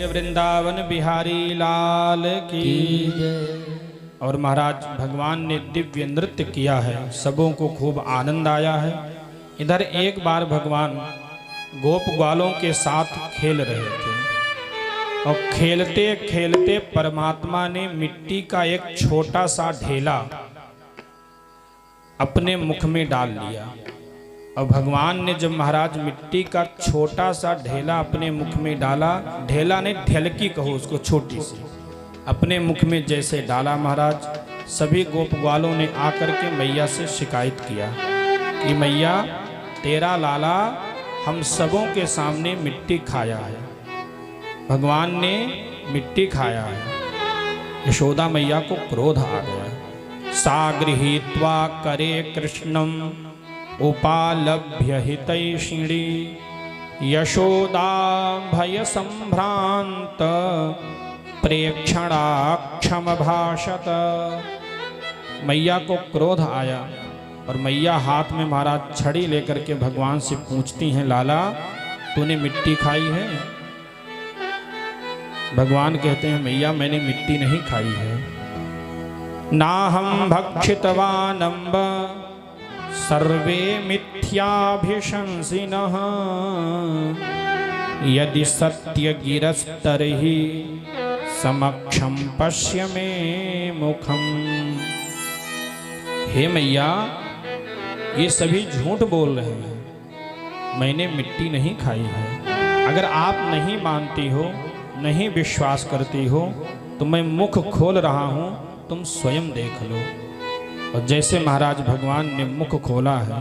वृंदावन बिहारी लाल की जय। और महाराज भगवान ने दिव्य नृत्य किया है, सबों को खूब आनंद आया है। इधर एक बार भगवान गोप ग्वालों के साथ खेल रहे थे और खेलते खेलते परमात्मा ने मिट्टी का एक छोटा सा ढेला अपने मुख में डाल लिया। और भगवान ने जब महाराज मिट्टी का छोटा सा ढेला अपने मुख में डाला, ढेला ने ढेलकी कहो उसको, छोटी सी अपने मुख में जैसे डाला महाराज, सभी गोप ग्वालों ने आकर के मैया से शिकायत किया कि मैया तेरा लाला हम सबों के सामने मिट्टी खाया है, भगवान ने मिट्टी खाया है। यशोदा मैया को क्रोध आ गया। सा गृहीत्वा करे कृष्णम उपालभ्य हितैषिणी यशोदा भय संभ्रांत प्रेक्षणाक्षम भाषत। मैया को क्रोध आया और मैया हाथ में महाराज छड़ी लेकर के भगवान से पूछती हैं, लाला तूने मिट्टी खाई है? भगवान कहते हैं, मैया मैंने मिट्टी नहीं खाई है। ना हम भक्षितवानंब सर्वे मिथ्याभिशंसिनः यदि सत्य गिरस्तर्हि समक्षम पश्य मे मुखम। हे मैया ये सभी झूठ बोल रहे हैं, मैंने मिट्टी नहीं खाई है। अगर आप नहीं मानती हो, नहीं विश्वास करती हो तो मैं मुख खोल रहा हूं, तुम स्वयं देख लो। और जैसे महाराज भगवान ने मुख खोला है,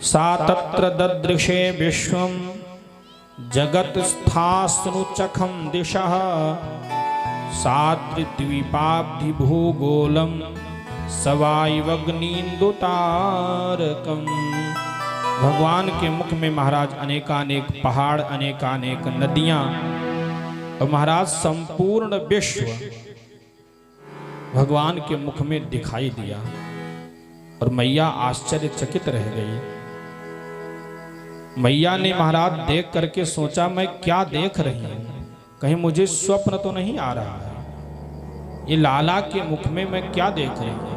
सा तत्र ददृशे विश्वम जगत स्थास्नुचखम दिशः साद्रिद्वीपाब्धि भूगोलम सवाइवग्नीन्दुतारकम। भगवान के मुख में महाराज अनेकानेक पहाड़, अनेकानेक नदियां और महाराज संपूर्ण विश्व भगवान के मुख में दिखाई दिया। और मैया आश्चर्यचकित रह गई। मैया ने महाराज देख करके सोचा, मैं क्या देख रही हूं, कहीं मुझे स्वप्न तो नहीं आ रहा है, ये लाला के मुख में मैं क्या देख रही हूं।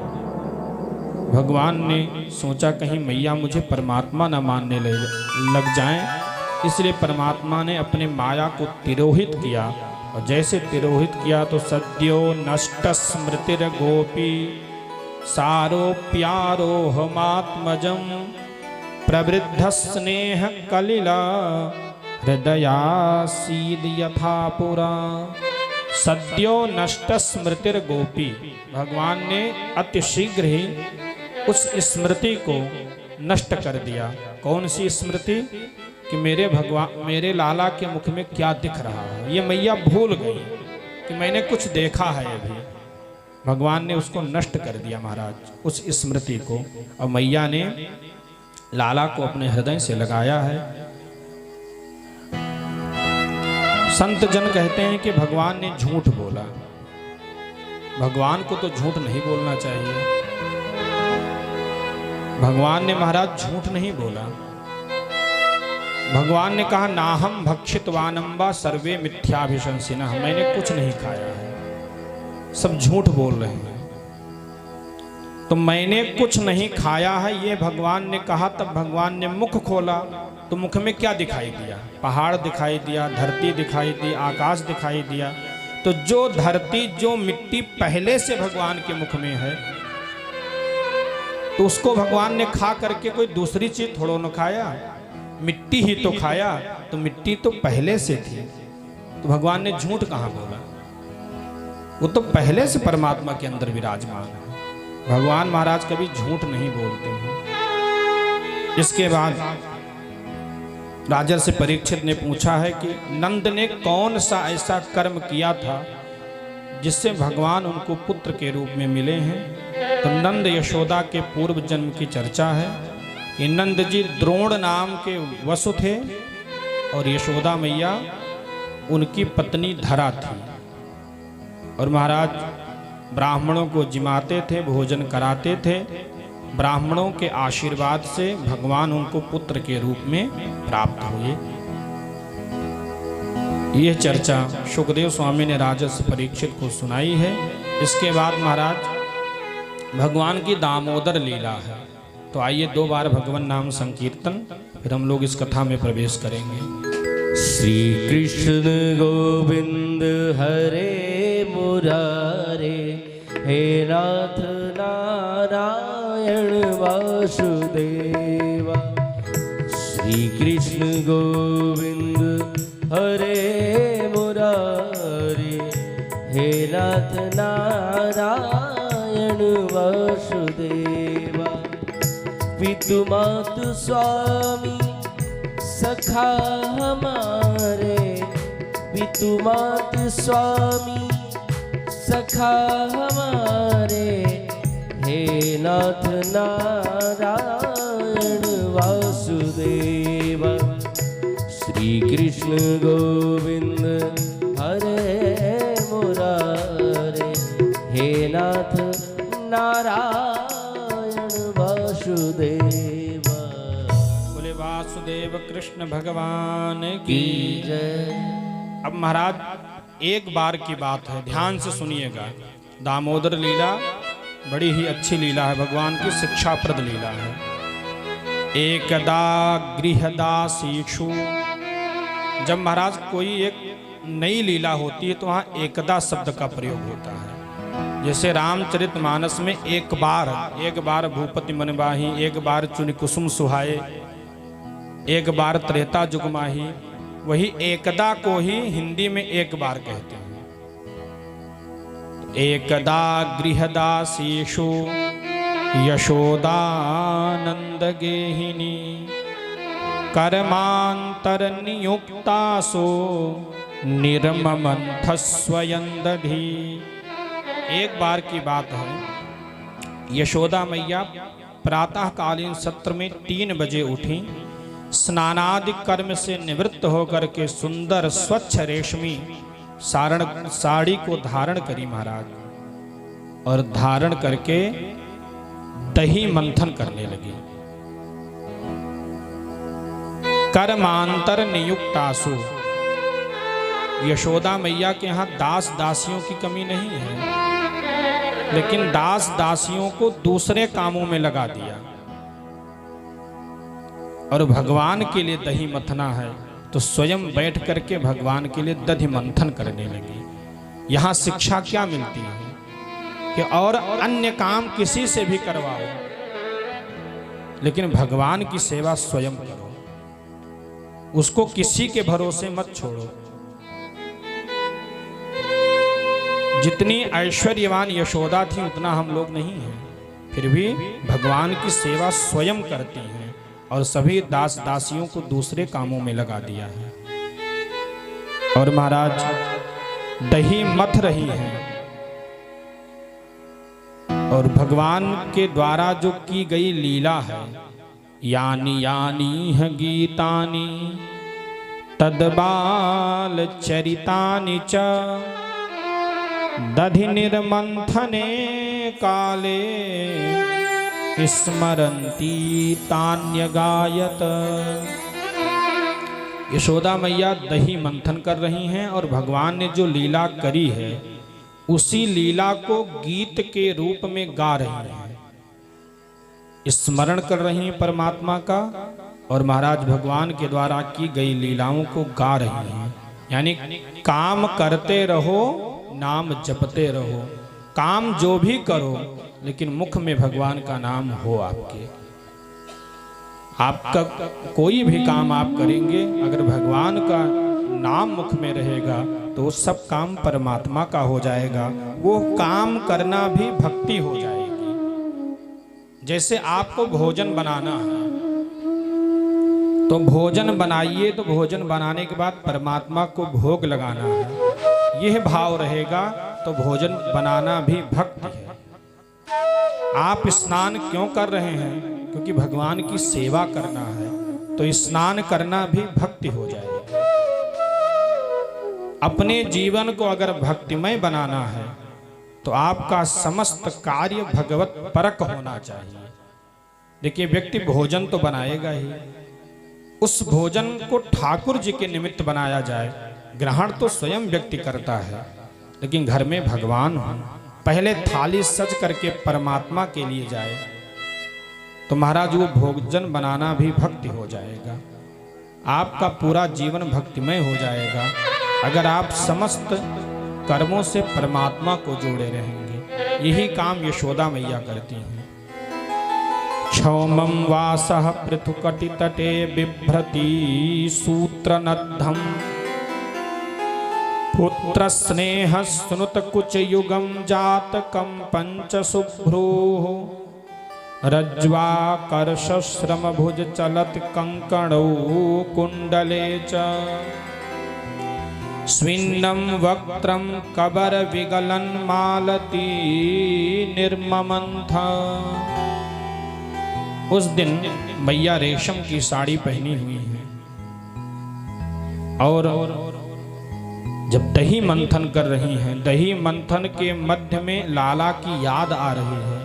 भगवान ने सोचा कहीं मैया मुझे परमात्मा न मानने लग जाएं, इसलिए परमात्मा ने अपने माया को तिरोहित किया। और जैसे तिरोहित किया तो सद्यो नष्ट स्मृतिर गोपी सारोप्यारोहमात्मजम प्रवृद्ध स्नेह कलिला हृदयासीद यथा पुरा। सद्यो नष्ट स्मृतिर गोपी, भगवान ने अति शीघ्र ही उस स्मृति को नष्ट कर दिया। कौन सी स्मृति? कि मेरे भगवान, मेरे लाला के मुख में क्या दिख रहा है, ये मैया भूल गई कि मैंने कुछ देखा है अभी। भगवान ने उसको नष्ट कर दिया महाराज, उस स्मृति को। और मैया ने लाला को अपने हृदय से लगाया है। संत जन कहते हैं कि भगवान ने झूठ बोला। भगवान को तो झूठ नहीं बोलना चाहिए। भगवान ने महाराज झूठ नहीं बोला। भगवान ने कहा, नाहम भक्षितवानंबा सर्वे मिथ्याभिशंसिनः, मैंने कुछ नहीं खाया है, सब झूठ बोल रहे हैं। तो मैंने कुछ नहीं खाया है ये भगवान ने कहा। तब भगवान ने मुख खोला तो मुख में क्या दिखाई दिया? पहाड़ दिखाई दिया, धरती दिखाई दी, आकाश दिखाई दिया। तो जो धरती, जो मिट्टी पहले से भगवान के मुख में है, तो उसको भगवान ने खा करके कोई दूसरी चीज थोड़ो न खाया, मिट्टी ही तो खाया। तो मिट्टी तो पहले से थी, तो भगवान ने झूठ कहां बोला? वो तो पहले से परमात्मा के अंदर विराजमान है। भगवान महाराज कभी झूठ नहीं बोलते हैं। इसके बाद राजर्षि परीक्षित ने पूछा है कि नंद ने कौन सा ऐसा कर्म किया था जिससे भगवान उनको पुत्र के रूप में मिले हैं। तो नंद यशोदा के पूर्व जन्म की चर्चा है कि नंद जी द्रोण नाम के वसु थे और यशोदा मैया उनकी पत्नी धरा थी। और महाराज ब्राह्मणों को जिमाते थे, भोजन कराते थे। ब्राह्मणों के आशीर्वाद से भगवान उनको पुत्र के रूप में प्राप्त हुए। यह चर्चा सुखदेव स्वामी ने राजर्षि परीक्षित को सुनाई है। इसके बाद महाराज भगवान की दामोदर लीला है। तो आइए 2 बार भगवान नाम संकीर्तन, फिर हम लोग इस कथा में प्रवेश करेंगे। श्री कृष्ण गोविंद हरे मुरारे, हे नाथ नारायण वासुदेवा। श्री कृष्ण गोविंद हरे मुरारे, हे नाथ नारायण वासुदेवा। पितु मातु स्वामी सखा हमारे, पितु मातु स्वामी सखा हमारे, हे नाथ नारायण वासुदेवा। श्री कृष्ण गोविंद हरे मुरारे, हे नाथ नारायण वासुदेवा। बोले वासुदेव कृष्ण भगवान की जय। अब महाराज एक बार की बात है, ध्यान से सुनिएगा। दामोदर लीला बड़ी ही अच्छी लीला है, भगवान की शिक्षाप्रद लीला है। एकदा गृहदासीषु, जब महाराज कोई एक नई लीला होती है तो वहाँ एकदा शब्द का प्रयोग होता है। जैसे रामचरितमानस में एक बार भूपति मन बाही, एक बार चुनि कुसुम सुहाए, एक बार त्रेता जुग माही, वही एकदा को ही हिंदी में एक बार कहते हैं। एकदा गृहदासीषु यशोदानंद गेहिनी, कर्मांतर नियुक्तासो निर्ममंथ स्वयं दधी। एक बार की बात है, यशोदा मैया प्रातःकालीन सत्र में 3 बजे उठी, स्नानादि कर्म से निवृत्त होकर के सुंदर स्वच्छ रेशमी साड़ी को धारण करी महाराज, और धारण करके दही मंथन करने लगी। कर्मांतर नियुक्तासु, यशोदा मैया के यहाँ दास दासियों की कमी नहीं है, लेकिन दास दासियों को दूसरे कामों में लगा दिया। और भगवान के लिए दही मथना है तो स्वयं बैठ करके भगवान के लिए दधि मंथन करने लगी। यहाँ शिक्षा क्या मिलती है कि और अन्य काम किसी से भी करवाओ, लेकिन भगवान की सेवा स्वयं करो, उसको किसी के भरोसे मत छोड़ो। जितनी ऐश्वर्यवान यशोदा थी उतना हम लोग नहीं हैं, फिर भी भगवान की सेवा स्वयं करती हैं और सभी दास दासियों को दूसरे कामों में लगा दिया है। और महाराज दही मथ रही है, और भगवान के द्वारा जो की गई लीला है, यानी यानी है गीतानि तदबाल चरितानि च, दधि निर्मंथने काले स्मरंती तान्यगायत। यशोदा मैया दही मंथन कर रही हैं और भगवान ने जो लीला करी है उसी लीला को गीत के रूप में गा रही हैं, स्मरण कर रही हैं परमात्मा का, और महाराज भगवान के द्वारा की गई लीलाओं को गा रही हैं। यानी काम करते रहो, नाम जपते रहो, काम जो भी करो लेकिन मुख में भगवान का नाम हो। आपका कोई भी काम आप करेंगे अगर भगवान का नाम मुख में रहेगा तो सब काम परमात्मा का हो जाएगा। वो काम करना भी भक्ति हो जाएगी। जैसे आपको भोजन बनाना है तो भोजन बनाइए, तो भोजन बनाने के बाद परमात्मा को भोग लगाना है, यह भाव रहेगा तो भोजन बनाना भी भक्ति है। आप स्नान क्यों कर रहे हैं? क्योंकि भगवान की सेवा करना है, तो स्नान करना भी भक्ति हो जाएगी। अपने जीवन को अगर भक्तिमय बनाना है तो आपका समस्त कार्य भगवत परक होना चाहिए। देखिए, व्यक्ति भोजन तो बनाएगा ही, उस भोजन को ठाकुर जी के निमित्त बनाया जाए ग्रहण तो स्वयं व्यक्ति करता है, लेकिन घर में भगवान हो, पहले थाली सज करके परमात्मा के लिए जाए तो महाराज वो भोजन बनाना भी भक्ति हो जाएगा। आपका पूरा जीवन भक्तिमय हो जाएगा अगर आप समस्त कर्मों से परमात्मा को जोड़े रहेंगे। यही काम यशोदा मैया करती हैं। क्षौमं वासः पृथुकटितटे बिभ्रति सूत्रनद्धं पुत्र स्नेह स्नुत कुच युगम जातकं पंचशुभ्रूः रज्ज्वाकर्ष श्रम भुज चलत कंकणौ कुंडले च स्विन्नं वक्त्रं कबर विगलन मालती निर्ममंथ। उस दिन मैया रेशम की साड़ी पहनी हुई है और जब दही मंथन कर रही हैं, दही मंथन के मध्य में लाला की याद आ रही है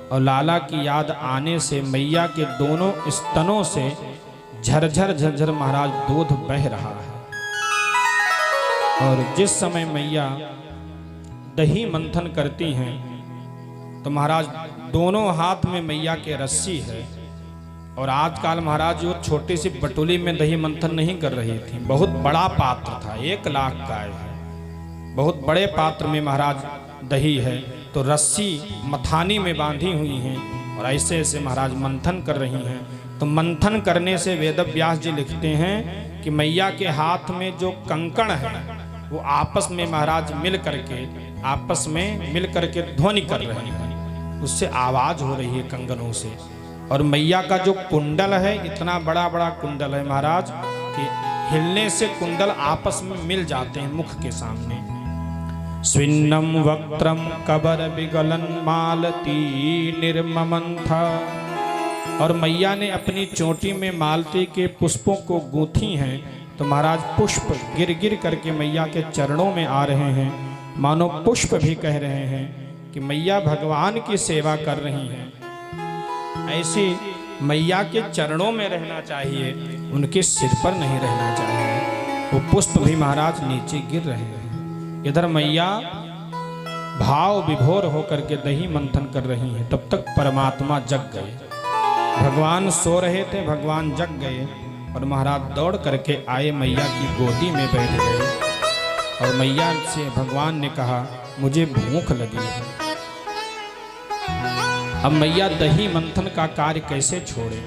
और लाला की याद आने से मैया के दोनों स्तनों से झरझर झरझर महाराज दूध बह रहा है। और जिस समय मैया दही मंथन करती हैं तो महाराज दोनों हाथ में मैया के रस्सी है। और आजकल महाराज वो छोटी सी बटुली में दही मंथन नहीं कर रही थी, बहुत बड़ा पात्र था, 1 लाख गाय है, बहुत बड़े पात्र में महाराज दही है तो रस्सी मथानी में बांधी हुई हैं और ऐसे ऐसे महाराज मंथन कर रही हैं। तो मंथन करने से वेदव्यास जी लिखते हैं कि मैया के हाथ में जो कंकण है वो आपस में महाराज मिल करके ध्वनि कर रहे हैं, उससे आवाज हो रही है कंगनों से। और मैया का जो कुंडल है, इतना बड़ा बड़ा कुंडल है महाराज कि हिलने से कुंडल आपस में मिल जाते हैं मुख के सामने। स्विन्नम वक्त्रम कबर विगलन मालती निर्ममंथ। और मैया ने अपनी चोटी में मालती के पुष्पों को गूंथी हैं तो महाराज पुष्प गिर गिर करके मैया के चरणों में आ रहे हैं, मानो पुष्प भी कह रहे हैं कि मैया भगवान की सेवा कर रही हैं। ऐसी मैया के चरणों में रहना चाहिए, उनके सिर पर नहीं रहना चाहिए। वो पुष्प भी महाराज नीचे गिर रहे हैं। इधर मैया भाव विभोर होकर के दही मंथन कर रही हैं, तब तक परमात्मा जग गए। भगवान सो रहे थे, भगवान जग गए और महाराज दौड़ करके आए, मैया की गोदी में बैठ गए और मैया से भगवान ने कहा मुझे भूख लगी है। अब मैया दही मंथन का कार्य कैसे छोड़े,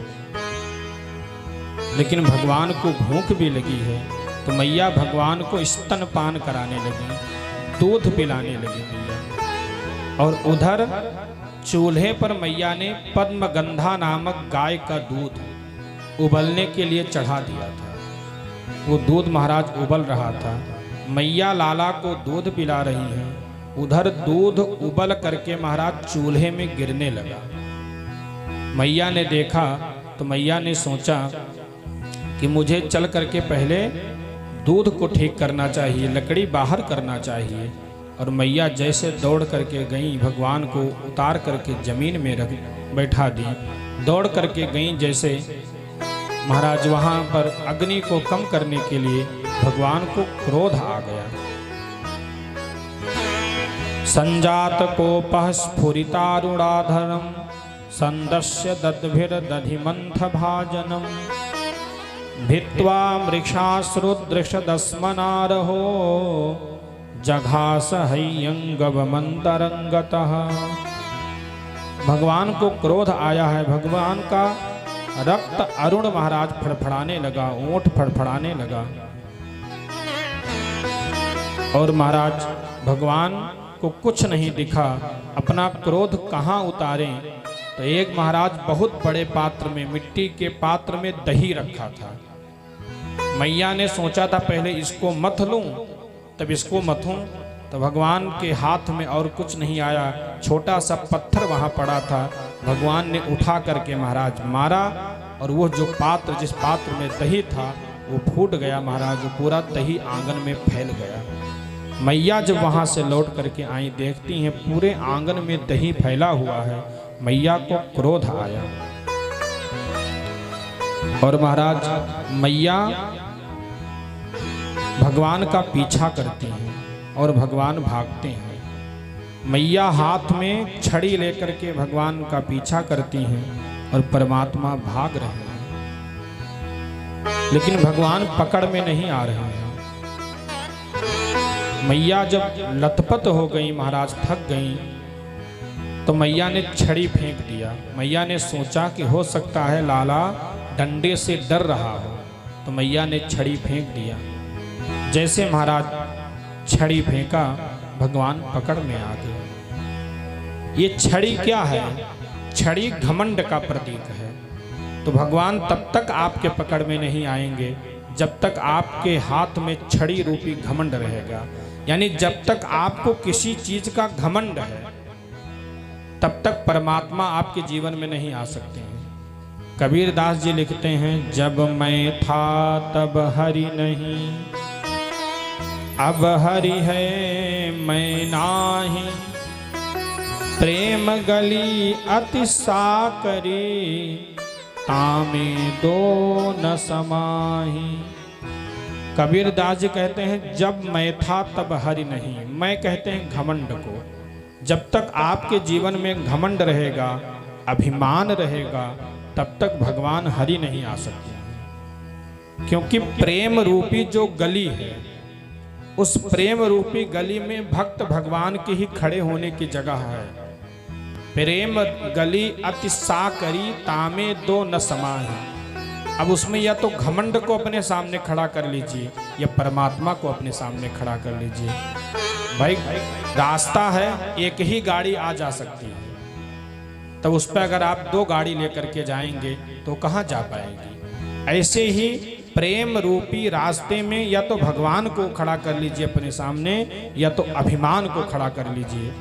लेकिन भगवान को भूख भी लगी है तो मैया भगवान को स्तनपान कराने लगी, दूध पिलाने लगी मैया। और उधर चूल्हे पर मैया ने पद्मगंधा नामक गाय का दूध उबलने के लिए चढ़ा दिया था। वो दूध महाराज उबल रहा था, मैया लाला को दूध पिला रही हैं, उधर दूध उबल करके महाराज चूल्हे में गिरने लगा। मैया ने देखा तो मैया ने सोचा कि मुझे चल करके पहले दूध को ठीक करना चाहिए, लकड़ी बाहर करना चाहिए। और मैया जैसे दौड़ करके गई, भगवान को उतार करके जमीन में रख बैठा दी, दौड़ करके गई। जैसे महाराज वहाँ पर अग्नि को कम करने के लिए भगवान को क्रोध आ गया। संजात कोपः स्फुरितारुणाधरम संदस्य दद्भिर्दधिमंथ भाजनम भित्वा मृक्षाश्रुदृशदस्मनारहो जघास हय्यंगवमंतरंगतः। भगवान को क्रोध आया है, भगवान का रक्त अरुण महाराज फड़फड़ाने लगा, ओंठ फड़फड़ाने लगा। और महाराज भगवान को कुछ नहीं दिखा, अपना क्रोध कहाँ उतारें। तो एक महाराज बहुत बड़े पात्र में, मिट्टी के पात्र में दही रखा था। मैया ने सोचा था पहले इसको मथ लूं, तब इसको मथूं। तो भगवान के हाथ में और कुछ नहीं आया, छोटा सा पत्थर वहां पड़ा था, भगवान ने उठा करके महाराज मारा और वो जो पात्र, जिस पात्र में दही था वो फूट गया महाराज, पूरा दही आंगन में फैल गया। मैया जब वहां से लौट करके आई, देखती हैं पूरे आंगन में दही फैला हुआ है। मैया को क्रोध आया और महाराज मैया भगवान का पीछा करती हैं और भगवान भागते हैं। मैया हाथ में छड़ी लेकर के भगवान का पीछा करती हैं और परमात्मा भाग रहे हैं, लेकिन भगवान पकड़ में नहीं आ रहे हैं। मैया जब लथपथ हो गई, महाराज थक गई, तो मैया ने छड़ी फेंक दिया। मैया ने सोचा कि हो सकता है लाला डंडे से डर रहा हो, तो मैया ने छड़ी फेंक दिया। जैसे महाराज छड़ी फेंका, भगवान पकड़ में आ गए। ये छड़ी क्या है? छड़ी घमंड का प्रतीक है। तो भगवान तब तक आपके पकड़ में नहीं आएंगे जब तक आपके हाथ में छड़ी रूपी घमंड रहेगा। यानी जब तक आपको किसी चीज का घमंड है, तब तक परमात्मा आपके जीवन में नहीं आ सकते हैं। कबीर दास जी लिखते हैं, जब मैं था तब हरि नहीं, अब हरि है मैं नाही, प्रेम गली अति साकरी, तामे दो न समाही। कबीर दास जी कहते हैं, जब मैं था तब हरि नहीं। मैं कहते हैं घमंड को। जब तक आपके जीवन में घमंड रहेगा, अभिमान रहेगा, तब तक भगवान हरि नहीं आ सकते। क्योंकि प्रेम रूपी जो गली है, उस प्रेम रूपी गली में भक्त भगवान के ही खड़े होने की जगह है। प्रेम गली अति साकरी, तामे दो न समाही। अब उसमें या तो घमंड को अपने सामने खड़ा कर लीजिए या परमात्मा को अपने सामने खड़ा कर लीजिए। भाई रास्ता है, एक ही गाड़ी आ जा सकती है, तब उस पर अगर आप दो गाड़ी लेकर के जाएंगे तो कहाँ जा पाएंगे। ऐसे ही प्रेम रूपी रास्ते में या तो भगवान को खड़ा कर लीजिए अपने सामने, या तो अभिमान को खड़ा कर लीजिए।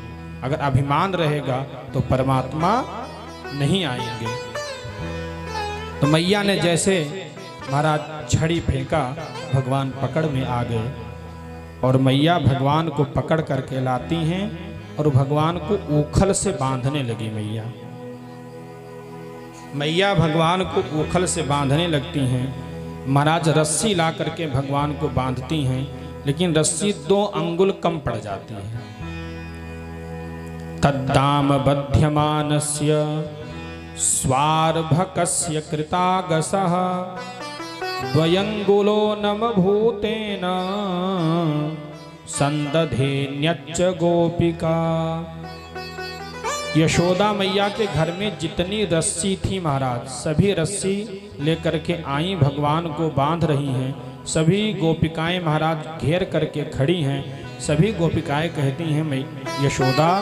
अगर अभिमान रहेगा तो परमात्मा नहीं आएंगे। तो मैया ने जैसे महाराज छड़ी फेंका, भगवान पकड़ में आ गए और मैया भगवान को पकड़ करके लाती हैं और भगवान को ऊखल से बांधने लगी। मैया भगवान को ऊखल से बांधने लगती हैं। महाराज रस्सी ला करके भगवान को बांधती हैं, लेकिन रस्सी 2 अंगुल कम पड़ जाती है। तद्दाम बध्यमानस्य स्वार्भकस्य कृतागसः, द्वयंगुलो नम भूतेन संदधेन्यच्च गोपिका। यशोदा मैया के घर में जितनी रस्सी थी महाराज, सभी रस्सी लेकर के आई, भगवान को बांध रही हैं। सभी गोपिकाएं महाराज घेर करके खड़ी हैं। सभी गोपिकाएं कहती हैं, मैं यशोदा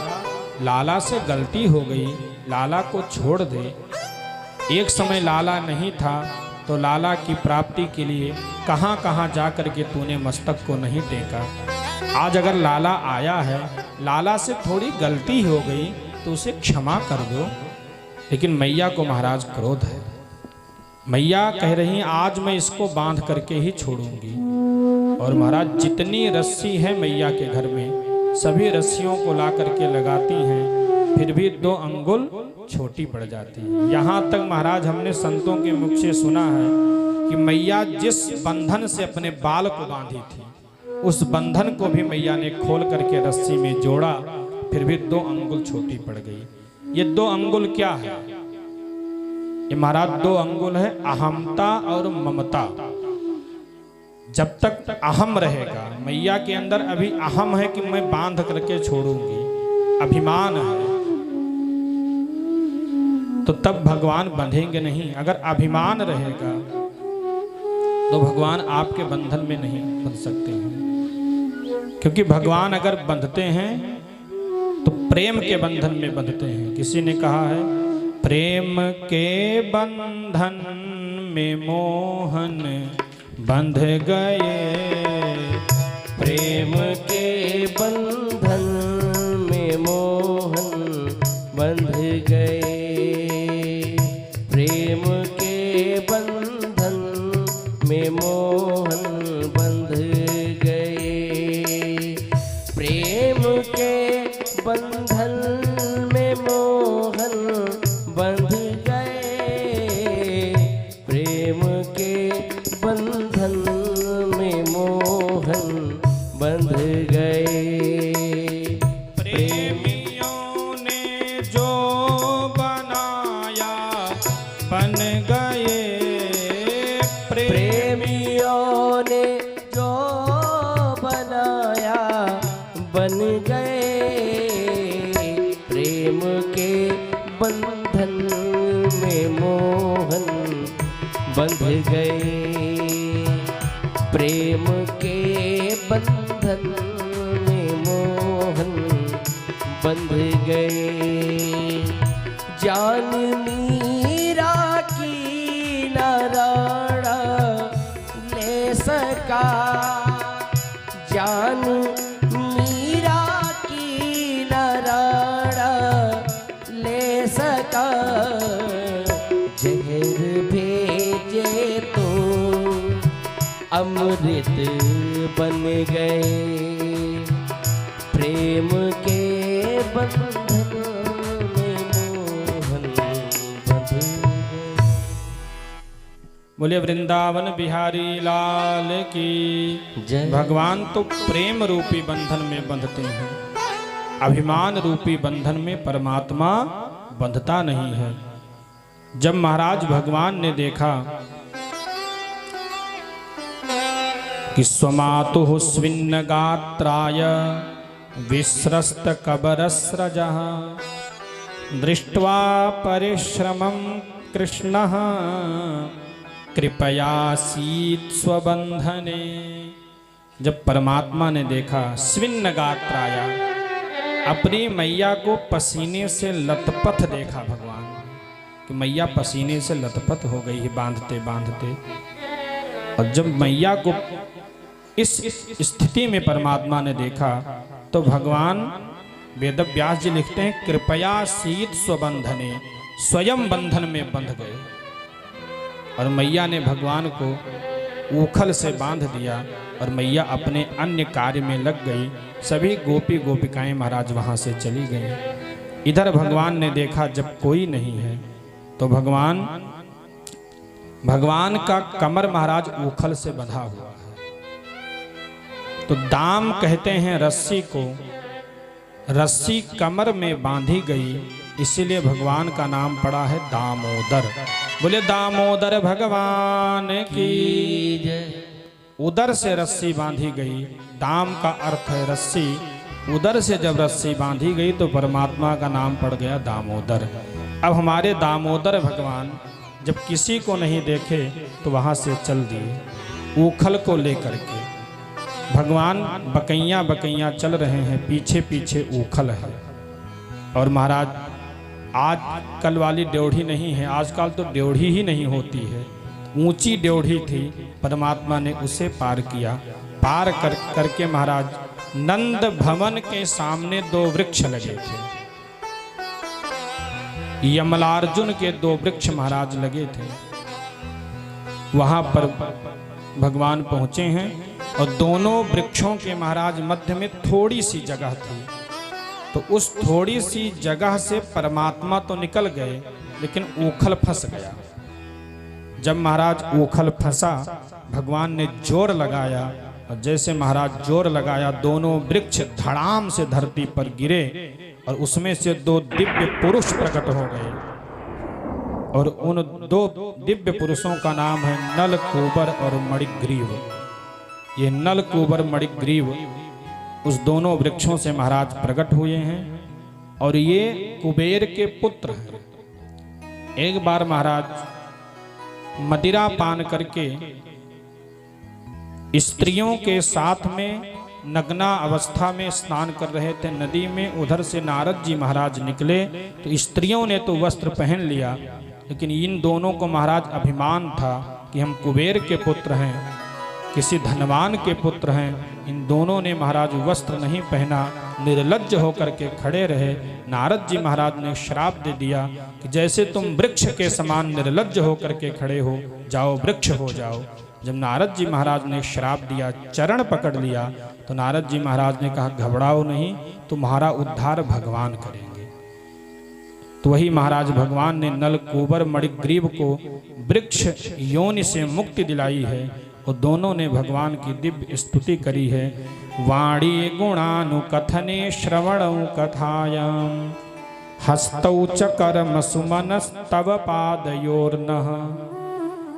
लाला से गलती हो गई, लाला को छोड़ दे। एक समय लाला नहीं था तो लाला की प्राप्ति के लिए कहाँ कहाँ जा कर के तूने मस्तक को नहीं टेका। आज अगर लाला आया है, लाला से थोड़ी गलती हो गई तो उसे क्षमा कर दो। लेकिन मैया को महाराज क्रोध है। मैया कह रही हैं, आज मैं इसको बांध करके ही छोड़ूंगी। और महाराज जितनी रस्सी है मैया के घर में, सभी रस्सियों को ला करके लगाती हैं, फिर भी 2 अंगुल छोटी पड़ जाती है। यहाँ तक महाराज हमने संतों के मुख से सुना है कि मैया जिस बंधन से अपने बाल को बांधी थी, उस बंधन को भी मैया ने खोल करके रस्सी में जोड़ा, फिर भी 2 अंगुल छोटी पड़ गई। ये 2 अंगुल क्या है? ये महाराज 2 अंगुल है अहमता और ममता। जब तक अहम रहेगा, मैया के अंदर अभी अहम है कि मैं बांध करके छोड़ूंगी, अभिमान है, तो तब भगवान बंधेंगे नहीं। अगर अभिमान रहेगा तो भगवान आपके बंधन में नहीं बंध सकते हैं। क्योंकि भगवान अगर बंधते हैं तो प्रेम के बंधन में बंधते हैं। किसी ने कहा है, प्रेम के बंधन में मोहन बंध गए, प्रेम के बंधन में मोहन बंध गए, प्रेम के बंधन में मोहन बंध गए, प्रेम के बंधन में मोहन बंध गए, प्रेम के बंधन में मोहन गए। प्रेमियों ने जो बनाया बन गए। प्रेमियों ने जो बनाया बन गए। प्रेम के बंधन में मोहन बंध गए। प्रेम के बंधन में मोहन बंध गए। जान मीरा की नारायण ले सका। जान मीरा की नारायण ले सका। जहर भेजे तो अमृत बन गए। प्रेम के बंधन में मोहन बंध गए। बोले वृंदावन बिहारी लाल की जय। भगवान तो प्रेम रूपी बंधन में बंधते हैं, अभिमान रूपी बंधन में परमात्मा बंधता नहीं है। जब महाराज भगवान ने देखा कि स्वमातुः स्विन्न गात्राय विस्रस्त कबरस्रजः दृष्ट्वा परिश्रमं कृष्णः कृपयासीत् स्वबंधने। जब परमात्मा ने देखा स्विन्न गात्राया, अपनी मैया को पसीने से लथपथ देखा भगवान कि मैया पसीने से लथपथ हो गई है बांधते बांधते। और जब मैया को इस स्थिति में परमात्मा ने देखा तो भगवान वेदव्यास जी लिखते हैं कृपया शीत स्वबंधने, स्वयं बंधन में बंध गए। और मैया ने भगवान को ऊखल से बांध दिया और मैया अपने अन्य कार्य में लग गई। सभी गोपी गोपिकाएं महाराज वहां से चली गईं। इधर भगवान ने देखा जब कोई नहीं है तो भगवान का कमर महाराज ऊखल से बंधा हुआ है। तो दाम कहते हैं रस्सी को, रस्सी कमर में बांधी गई, इसीलिए भगवान का नाम पड़ा है दामोदर। बोले दामोदर भगवान की जय। उदर से रस्सी बांधी गई। दाम का अर्थ है रस्सी। उदर से जब रस्सी बांधी गई तो परमात्मा का नाम पड़ गया दामोदर। अब हमारे दामोदर भगवान जब किसी को नहीं देखे तो वहां से चल दिए ऊखल को लेकर के। भगवान बकैया बकैया चल रहे हैं, पीछे पीछे ऊखल है। और महाराज आज कल वाली ड्योढ़ी नहीं है, आजकल तो ड्योढ़ी ही नहीं होती है। ऊंची ड्योढ़ी थी, परमात्मा ने उसे पार किया। पार करके महाराज नंद भवन के सामने 2 वृक्ष लगे थे। यमलार्जुन के 2 वृक्ष महाराज लगे थे। वहां पर भगवान पहुंचे हैं और दोनों वृक्षों के महाराज मध्य में थोड़ी सी जगह थी। तो उस थोड़ी सी जगह से परमात्मा तो निकल गए लेकिन ऊखल फंस गया। जब महाराज ऊखल फंसा भगवान ने जोर लगाया और जैसे महाराज जोर लगाया दोनों वृक्ष धड़ाम से धरती पर गिरे और उसमें से 2 दिव्य पुरुष प्रकट हो गए। और उन 2 दिव्य पुरुषों का नाम है नल कुबर और मणिग्रीव। ये नल कुबर मणिग्रीव उस दोनों वृक्षों से महाराज प्रकट हुए हैं और ये कुबेर के पुत्र हैं। एक बार महाराज मदिरा पान करके स्त्रियों के साथ में नग्ना अवस्था में स्नान कर रहे थे नदी में। उधर से नारद जी महाराज निकले तो स्त्रियों ने तो वस्त्र पहन लिया, लेकिन इन दोनों को महाराज अभिमान था कि हम कुबेर के पुत्र हैं, किसी धनवान के पुत्र हैं। इन दोनों ने महाराज वस्त्र नहीं पहना, निर्लज्ज होकर के खड़े रहे। नारद जी महाराज ने श्राप दे दिया कि जैसे तुम वृक्ष के समान निर्लज्ज होकर के खड़े हो, जाओ वृक्ष हो जाओ। जब नारद जी महाराज ने श्राप दिया, चरण पकड़ लिया, तो नारद जी महाराज ने कहा घबराओ नहीं, तुम्हारा उद्धार भगवान करेंगे। तो वही महाराज भगवान ने नल कुबर मणिग्रीव को वृक्ष योनि से मुक्ति दिलाई है और दोनों ने भगवान की दिव्य स्तुति करी है। वाणी गुणानुकथने श्रवणौ कथायाम हस्तौ च कर्म सुमनस्तव पादयोर्नः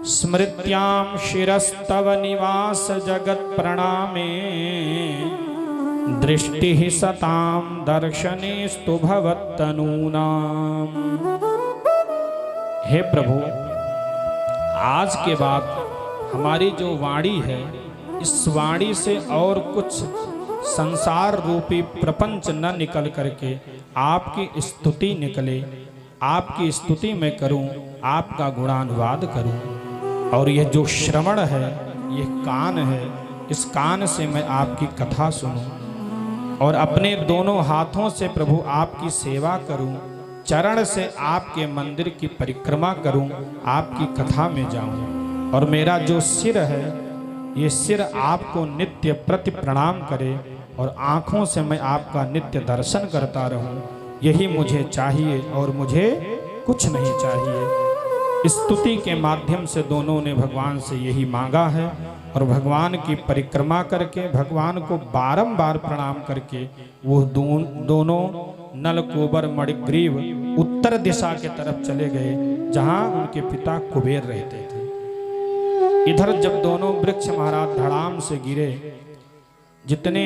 स्मृत्यां शिरस्तव निवास जगत प्रणामे दृष्टि सतां दर्शनेस्तु भवत्तनूनाम्। हे प्रभु, आज के बाद हमारी जो वाणी है, इस वाणी से और कुछ संसार रूपी प्रपंच न निकल करके आपकी स्तुति निकले। आपकी स्तुति मैं करूं, आपका गुणानुवाद करूं। और यह जो श्रवण है, यह कान है, इस कान से मैं आपकी कथा सुनूं और अपने दोनों हाथों से प्रभु आपकी सेवा करूं, चरण से आपके मंदिर की परिक्रमा करूं, आपकी कथा में जाऊं। और मेरा जो सिर है, ये सिर आपको नित्य प्रति प्रणाम करे और आँखों से मैं आपका नित्य दर्शन करता रहूं। यही मुझे चाहिए और मुझे कुछ नहीं चाहिए। स्तुति के माध्यम से दोनों ने भगवान से यही मांगा है और भगवान की परिक्रमा करके, भगवान को बारंबार प्रणाम करके वो दोनों नलकूबर मणिग्रीव उत्तर दिशा के तरफ चले गए, जहां उनके पिता कुबेर रहते थे। इधर जब दोनों वृक्ष महाराज धड़ाम से गिरे, जितने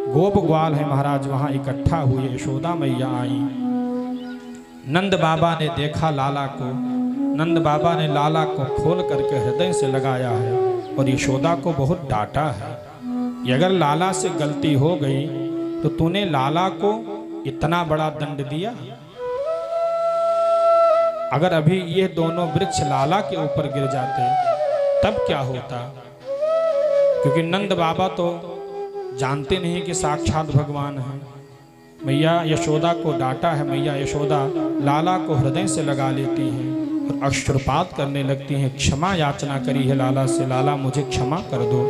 गोप ग्वाल हैं महाराज वहां इकट्ठा हुए। यशोदा मैया आई, नंद बाबा ने देखा लाला को, नंद बाबा ने लाला को खोल करके हृदय से लगाया है और यशोदा को बहुत डांटा है कि अगर लाला से गलती हो गई तो तूने लाला को इतना बड़ा दंड दिया। अगर अभी ये दोनों वृक्ष लाला के ऊपर गिर जाते तब क्या होता? क्योंकि नंद बाबा तो जानते नहीं कि साक्षात भगवान है। मैया यशोदा को डांटा है। मैया यशोदा लाला को हृदय से लगा लेती हैं और अश्रुपात करने लगती हैं। क्षमा याचना करी है लाला से, लाला मुझे क्षमा कर दो।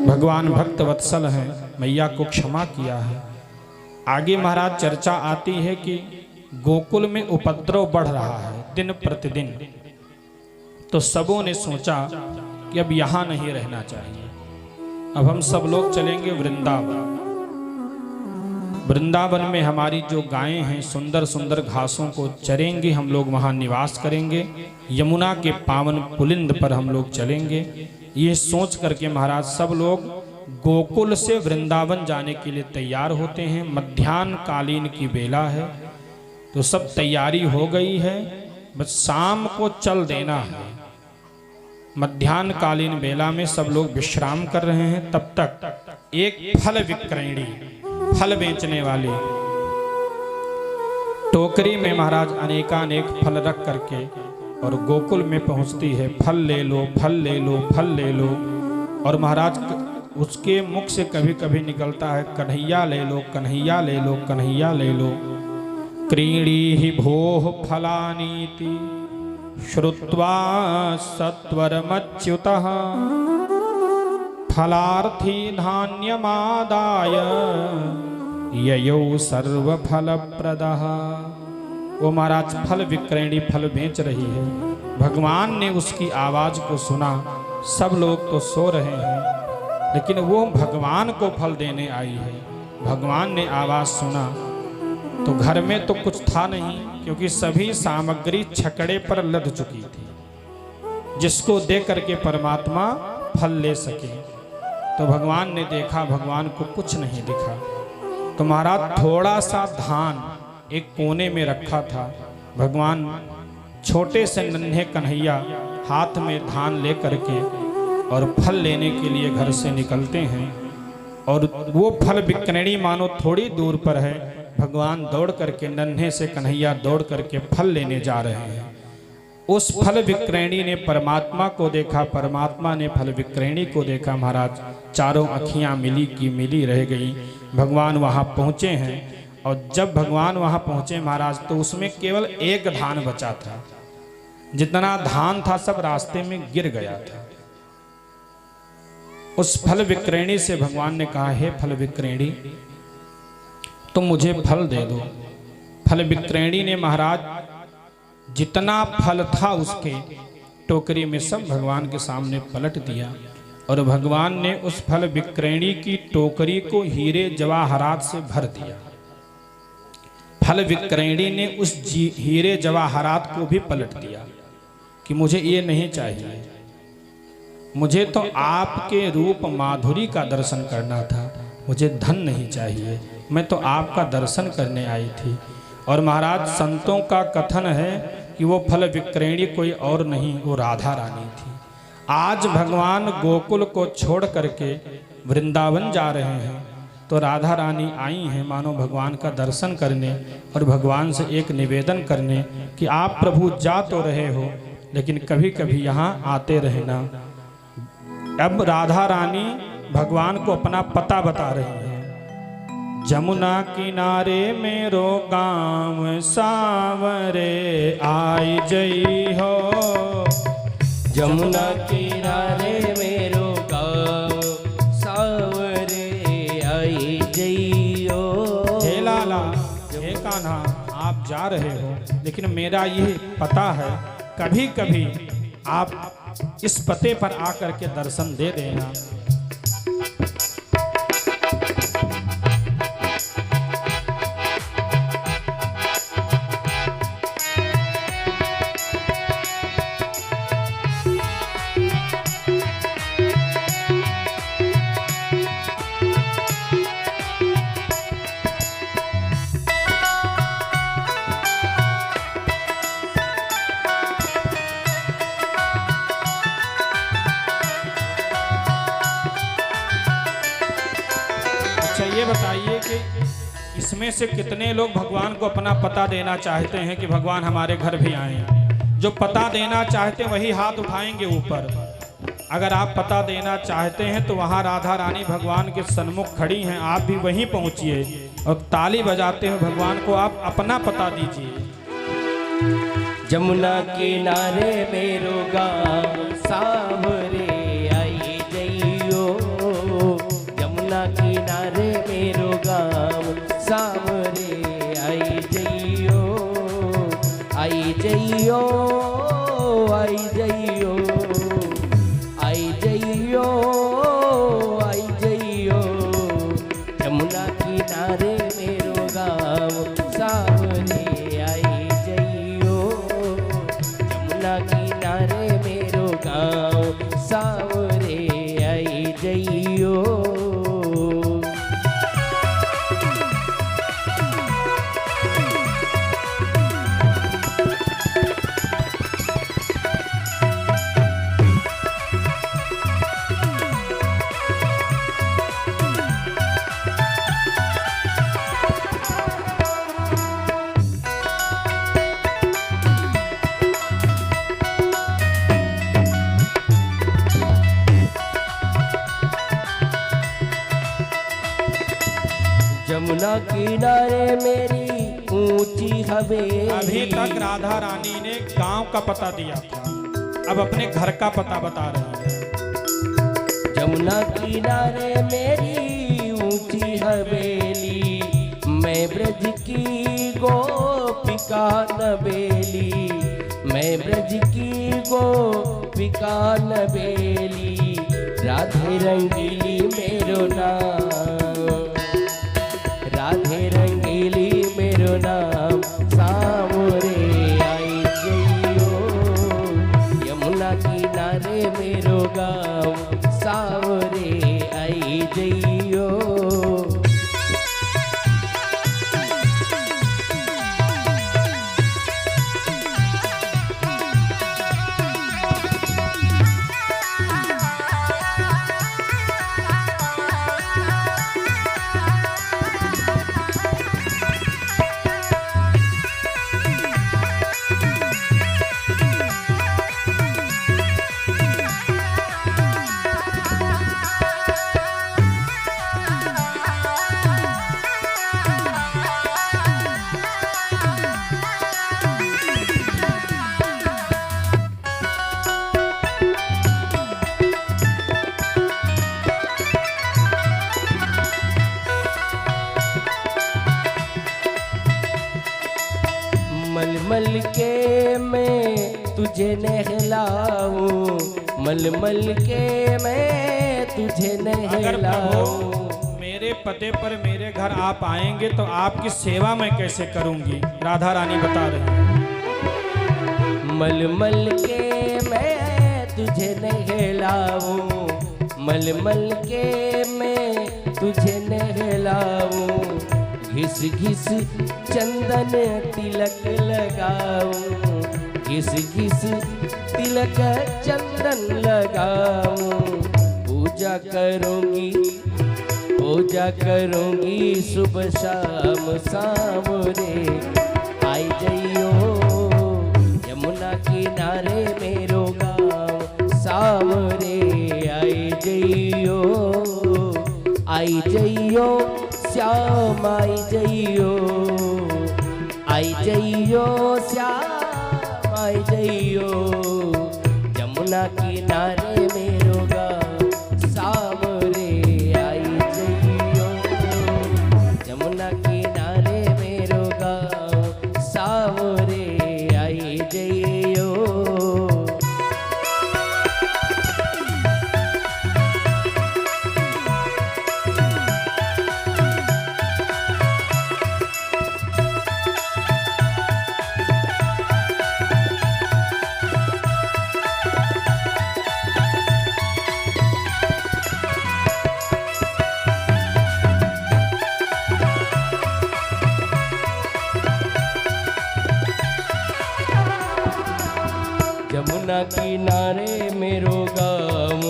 भगवान भक्त वत्सल हैं, मैया को क्षमा किया है। आगे महाराज चर्चा आती है कि गोकुल में उपद्रव बढ़ रहा है दिन प्रतिदिन, तो सबों ने सोचा कि अब यहाँ नहीं रहना चाहिए, अब हम सब लोग चलेंगे वृंदावन। वृंदावन में हमारी जो गायें हैं सुंदर सुंदर घासों को चरेंगे, हम लोग वहाँ निवास करेंगे, यमुना के पावन पुलिंद पर हम लोग चलेंगे। ये सोच करके महाराज सब लोग गोकुल से वृंदावन जाने के लिए तैयार होते हैं। मध्याह्न कालीन की बेला है, तो सब तैयारी हो गई है, बस शाम को चल देना है। मध्याह्न कालीन बेला में सब लोग विश्राम कर रहे हैं। तब तक एक फल विक्रयणी, फल बेचने वाली टोकरी में महाराज अनेकानेक फल रख करके और गोकुल में पहुंचती है। फल ले लो, फल ले लो, फल ले लो। और महाराज उसके मुख से कभी कभी निकलता है कन्हैया ले लो, कन्हैया ले लो, कन्हैया ले लो। क्रीणी भोः फलानीति श्रुत्वा सत्वरमच्युतः फलार्थी धान्यमादाय ययौ सर्वफलप्रदः। वो महाराज फल विक्रयणी फल बेच रही है। भगवान ने उसकी आवाज को सुना। सब लोग तो सो रहे हैं, लेकिन वो भगवान को फल देने आई है। भगवान ने आवाज सुना तो घर में तो कुछ था नहीं, क्योंकि सभी सामग्री छकड़े पर लद चुकी थी, जिसको दे करके परमात्मा फल ले सके। तो भगवान ने देखा, भगवान को कुछ नहीं दिखा। तो महाराज थोड़ा सा धान एक कोने में रखा था। भगवान छोटे से नन्हे कन्हैया हाथ में धान ले करके और फल लेने के लिए घर से निकलते हैं। और वो फल विक्रयणी मानो थोड़ी दूर पर है। भगवान दौड़ करके, नन्हे से कन्हैया दौड़ करके फल लेने जा रहे हैं। उस फल विक्रयणी ने परमात्मा को देखा, परमात्मा ने फल विक्रयणी को देखा। महाराज चारों अखियां मिली की मिली रह गई। भगवान वहां पहुंचे हैं और जब भगवान वहां पहुंचे महाराज, तो उसमें केवल एक धान बचा था। जितना धान था सब रास्ते में गिर गया था। उस फल विक्रयणी से भगवान ने कहा, हे फल विक्रयणी तुम मुझे फल दे दो। फल विक्रयणी ने महाराज जितना फल था उसके टोकरी में सब भगवान के सामने पलट दिया और भगवान ने उस फल विक्रयणी की टोकरी को हीरे जवाहरात से भर दिया। फल विक्रयणी ने उस हीरे जवाहरात को भी पलट दिया कि मुझे ये नहीं चाहिए, मुझे तो आपके रूप माधुरी का दर्शन करना था, मुझे धन नहीं चाहिए, मैं तो आपका दर्शन करने आई थी। और महाराज संतों का कथन है कि वो फल विक्रयणी कोई और नहीं, वो राधा रानी थी। आज भगवान गोकुल को छोड़ करके वृंदावन जा रहे हैं तो राधा रानी आई हैं मानो भगवान का दर्शन करने और भगवान से एक निवेदन करने कि आप प्रभु जा तो रहे हो लेकिन कभी कभी यहाँ आते रहना। अब राधा रानी भगवान को अपना पता बता रही है। जमुना किनारे मेरो गाँव सावरे आई जई हो, जमुना किनारे मेरो गाँव सावरे आई जइयो। हे लाला, हे कान्हा, आप जा रहे हो लेकिन मेरा ये पता है, कभी कभी आप इस पते पर आकर के दर्शन दे देना। ये बताइए कि इसमें से कितने लोग भगवान को अपना पता देना चाहते हैं कि भगवान हमारे घर भी आए। जो पता देना चाहते हैं वही हाथ उठाएंगे ऊपर। अगर आप पता देना चाहते हैं तो वहाँ राधा रानी भगवान के सन्मुख खड़ी हैं, आप भी वहीं पहुँचिए और ताली बजाते हुए भगवान को आप अपना पता दीजिए। जमुना किनारे मेरो गाँव सावरे आई जइयो, जमुना किनारे मेरो गाँव सावरे आई जइयो, आई जइयो, आई जइयो, आई जइयो, आई जइयो। जमुना किनारे मेरो गाँव सावरे आई जइयो, जमुना किनारे मेरो गाँव सावरे आई जइयो। जमुना किनारे मेरी ऊंची हवेली। अभी तक राधा रानी ने गांव का पता दिया था, अब अपने घर का पता बता रही है। जमुना किनारे मेरी ऊंची हवेली, मैं ब्रज की गोपिका नबेली, मैं ब्रज की गोपिका नबेली। राधे रंगीली मेरो नाम, राधे रंगीली मेरो नाम सावरे आई जइयो, यमुना किनारे मेरो गाँव सावरे आई जइयो। मलमल के मैं तुझे नहलाऊं, मलमल के मैं तुझे अगर नहलाऊं। प्रभु मेरे पते पर मेरे घर आप आएंगे तो आपकी सेवा मैं कैसे करूंगी? राधा रानी बता रही हैं। मलमल के मैं तुझे नहलाऊं, मलमल के मैं तुझे नहलाऊं। घिस घिस चंदन तिलक लगाऊं, घिस घिस तिलक चंदन लगाऊं। पूजा करूंगी, पूजा करूंगी सुबह शाम सामरे। आई जइयो यमुना किनारे मेरो गाँव सामरे। आई जइयो, आई जइयो श्याम, आई जइयो, आई जइयो श्याम, आई जइयो यमुना किनारे मेरो गाँव सामरे। आई जइयो यमुना किनारे मेरो गाँव सामरे। आई जइयो। यमुना किनारे मेरो गाँव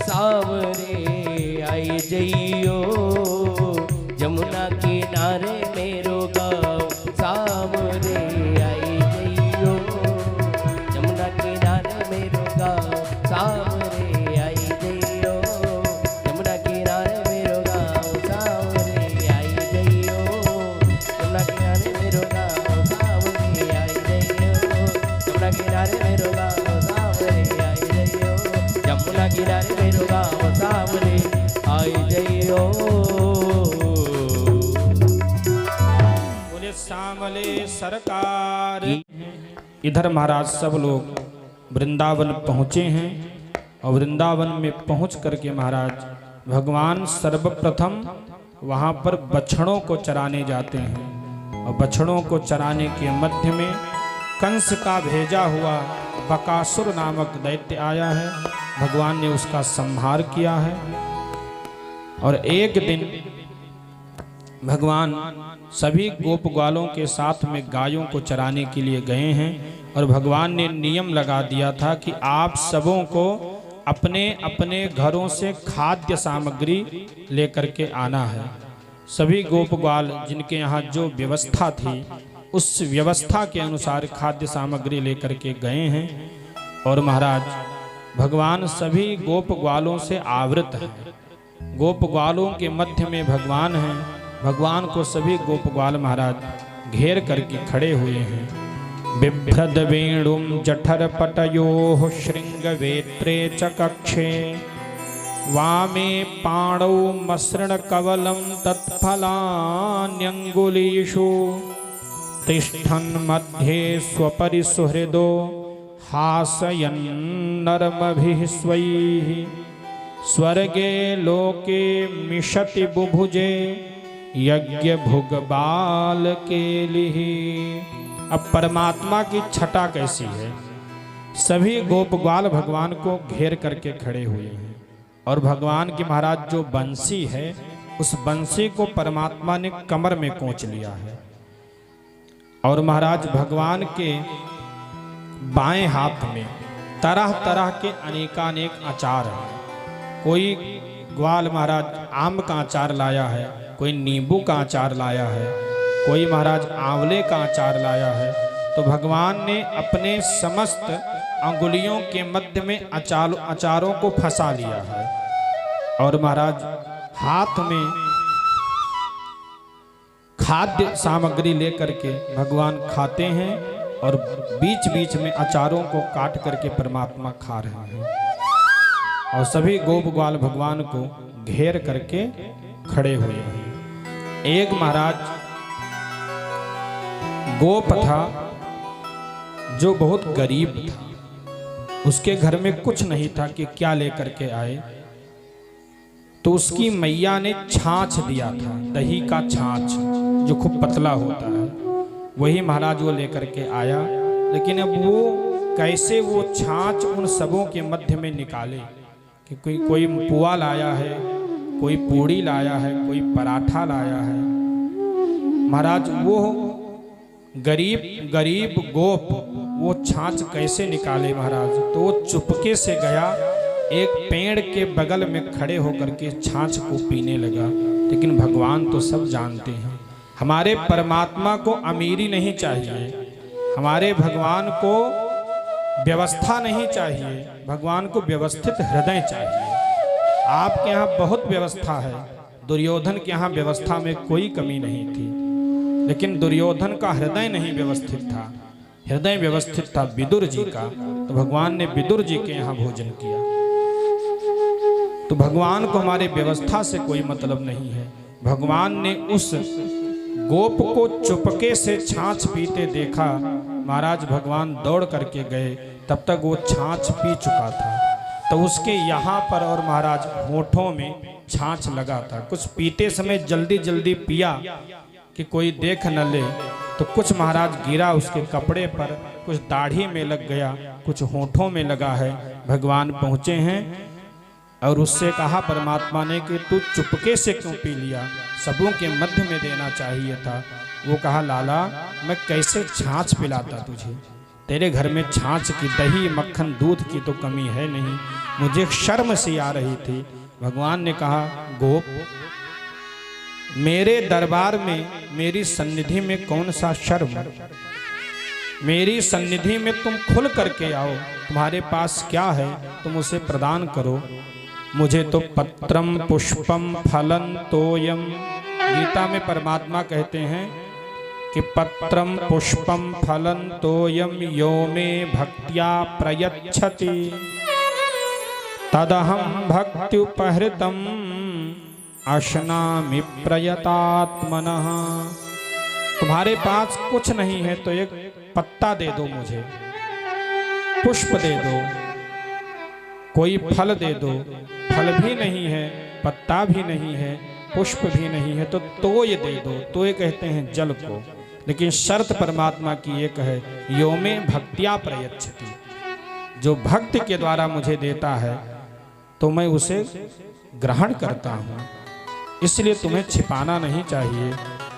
सावरे। आई जइयो यमुना किनारे मेरो गाँव सावरे। आई जइयो यमुना किनारे मेरो गाँव सावरे। आई जइयो यमुना किनारे मेरो गाँव सावरे। आई जइयो यमुना किनारे मेरो गाँव सावरे। आई जइयो यमुना किनारे मेरो गाँव सावरे। आई जइयो यमुना किनारे मेरो गाँव सावरे। आई जइयो। बोले सामले सरकार। इधर महाराज सब लोग वृंदावन पहुँचे हैं और वृंदावन में पहुँच करके महाराज भगवान सर्वप्रथम वहाँ पर बछड़ों को चराने जाते हैं। और बछड़ों को चराने के मध्य में कंस का भेजा हुआ बकासुर नामक दैत्य आया है। भगवान ने उसका संहार किया है। और एक दिन भगवान सभी गोप ग्वालों के साथ में गायों को चराने के लिए गए हैं। और भगवान ने नियम लगा दिया था कि आप सबों को अपने अपने घरों से खाद्य सामग्री लेकर के आना है। सभी गोप ग्वाल जिनके यहाँ जो व्यवस्था थी उस व्यवस्था के अनुसार खाद्य सामग्री लेकर के गए हैं। और महाराज भगवान सभी गोप ग्वालों से आवृत है। गोप ग्वालों के मध्य में भगवान हैं। भगवान को सभी गोप ग्वाल महाराज घेर करके खड़े हुए हैं। बिभ्रद वेणुम जठर पटयो श्रृंग वेत्रे च कक्षे वामे पाणौ मसृण कवलम तत्फलान्यंगुलीषु तिष्ठन् मध्ये स्वपरिसुहृदो हासयन्नर्मभिः स्वैः स्वर्गे लोके मिषति बुभुजे यज्ञ भुग बाल के लिए। अब परमात्मा की छटा कैसी है? सभी गोप ग्वाल भगवान को घेर करके खड़े हुए हैं। और भगवान की महाराज जो बंसी है उस बंसी को परमात्मा ने कमर में कोंच लिया है। और महाराज भगवान के बाएं हाथ में तरह तरह के अनेकानेक अचार हैं। कोई ग्वाल महाराज आम का अचार लाया है, कोई नींबू का अचार लाया है, कोई महाराज आंवले का अचार लाया है। तो भगवान ने अपने समस्त अंगुलियों के मध्य में अचारों को फंसा लिया है। और महाराज हाथ में खाद्य सामग्री लेकर के भगवान खाते हैं और बीच बीच में अचारों को काट करके परमात्मा खा रहे हैं। और सभी गोप ग्वाल भगवान को घेर करके खड़े हुए हैं। एक महाराज गोप था जो बहुत गरीब था। उसके घर में कुछ नहीं था कि क्या लेकर के आए, तो उसकी मैया ने छाछ दिया था, दही का छाछ जो खूब पतला होता है, वही महाराज वो लेकर के आया। लेकिन अब वो कैसे वो छाछ उन सबों के मध्य में निकाले कि कोई पुआ लाया है, कोई पूड़ी लाया है, कोई पराठा लाया है। महाराज वो गरीब गोप वो छाछ कैसे निकाले महाराज? तो वो चुपके से गया, एक पेड़ के बगल में खड़े होकर के छाछ को पीने लगा। लेकिन भगवान तो सब जानते हैं, हमारे परमात्मा को अमीरी नहीं चाहिए, हमारे भगवान को व्यवस्था नहीं चाहिए, भगवान को व्यवस्थित हृदय चाहिए। आपके यहाँ बहुत व्यवस्था है, दुर्योधन के यहाँ व्यवस्था में कोई कमी नहीं थी, लेकिन दुर्योधन का हृदय नहीं व्यवस्थित था, हृदय व्यवस्थित था विदुर जी का। तो भगवान ने विदुर जी के यहाँ भोजन किया। तो भगवान को हमारे व्यवस्था से कोई मतलब नहीं है। भगवान ने उस गोप को चुपके से छाछ पीते देखा, महाराज भगवान दौड़ करके गए, तब तक वो छाछ पी चुका था। तो उसके यहाँ पर और महाराज होठों में छाछ लगा था। कुछ पीते समय जल्दी जल्दी पिया कि कोई देख न ले, तो कुछ महाराज गिरा उसके कपड़े पर, कुछ दाढ़ी में लग गया, कुछ होठों में लगा है। भगवान पहुँचे हैं और उससे कहा परमात्मा ने कि तू चुपके से क्यों पी लिया, सबों के मध्य में देना चाहिए था। वो कहा लाला मैं कैसे छाछ पिलाता तुझे, तेरे घर में छाछ की, दही, मक्खन, दूध की तो कमी है नहीं, मुझे शर्म सी आ रही थी। भगवान ने कहा गोप, मेरे दरबार में, मेरी सन्निधि में कौन सा शर्म, मेरी सन्निधि में तुम खुल करके आओ, तुम्हारे पास क्या है तुम उसे प्रदान करो। मुझे तो पत्रम पुष्पम फलन तोयम, गीता में परमात्मा कहते हैं कि पत्रम पुष्पम फलन तोयम यो मे भक्त्या प्रयच्छति तदहं भक्त्युपहृतम अश्नामि प्रयतात्मनः। तुम्हारे पास कुछ नहीं है तो एक पत्ता दे दो मुझे, पुष्प दे दो, कोई फल दे दो। फल भी नहीं है, पत्ता भी नहीं है, पुष्प भी नहीं है, तो तोय दे दो। तोय कहते हैं जल को। लेकिन शर्त परमात्मा की एक है, यो में भक्त्या प्रयच्छति, जो भक्ति के द्वारा मुझे देता है तो मैं उसे ग्रहण करता हूँ, इसलिए तुम्हें छिपाना नहीं चाहिए।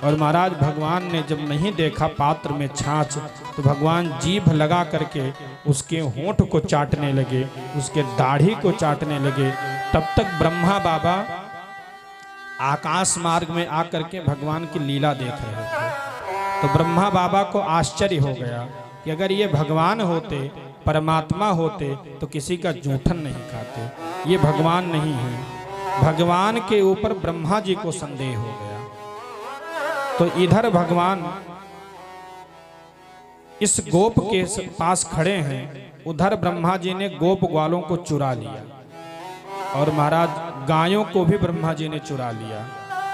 और महाराज भगवान ने जब नहीं देखा पात्र में छाछ, तो भगवान जीभ लगा करके उसके होंठ को चाटने लगे, उसके दाढ़ी को चाटने लगे। तब तक ब्रह्मा बाबा आकाश मार्ग में आकर के भगवान की लीला देख रहे थे। तो ब्रह्मा बाबा को आश्चर्य हो गया कि अगर ये भगवान होते, परमात्मा होते, तो किसी का जूठन नहीं खाते। ये भगवान नहीं है। भगवान के ऊपर ब्रह्मा जी को संदेह हो गया। तो इधर भगवान इस गोप के पास खड़े हैं, उधर ब्रह्मा जी ने गोप ग्वालों को चुरा लिया और महाराज गायों को भी ब्रह्मा जी ने चुरा लिया।